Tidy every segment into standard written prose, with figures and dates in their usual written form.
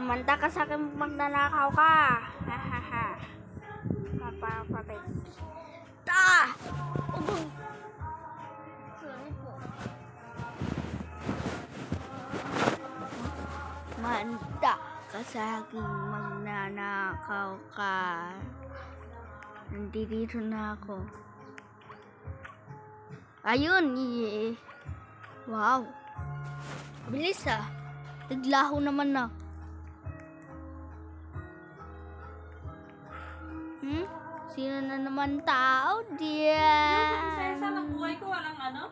Manta ka sa akin, magnanakaw ka. Hahaha. Mapapatay. Sorry po. Manta ka sa akin, magnanakaw ka. Nandito na ako. Ayun. Wow. Bilis ah. Naglaho naman na. Sino na naman tao diyan? Yung prinsesa ng buhay ko, walang ano?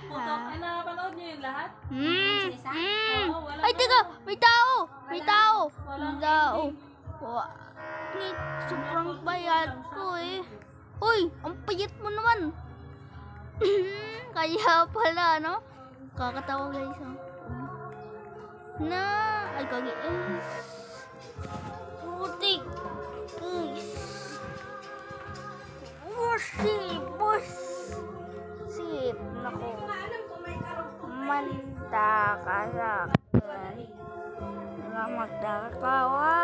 Putok, ay napanood niyo yung lahat? Oo, walang Ay, teka! May tao! May tao! Walang May tao! ending. Sobrang bayad ko eh. Uy! Ang payat mo naman! Kaya pala, no? Kakatawa guys, oh. Ay, kagi. Putik! Guys! Sip! Naku! Manta ka sa akin. Magdakawa.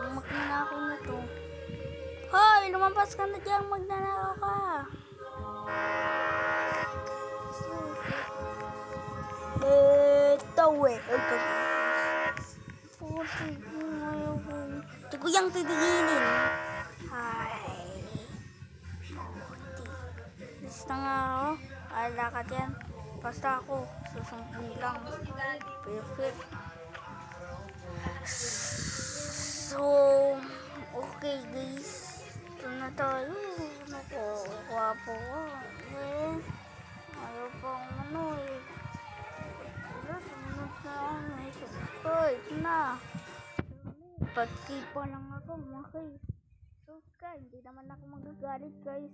Magnanakaw na to. Hoy! Lumampas ka na dyan. Magnanakaw ka. Ito ko yung titigilin. Ay. Basta nga ako. Ala ka dyan. Basta ako. Susumpong lang. Perfect. So, okay guys. Ito na tayo. Naku, wapo ko. Ayaw pa akong ano eh. Sumunod na ako. Subscribe na. Pag-keep pa lang ako. Subscribe. Hindi naman ako magagalit guys.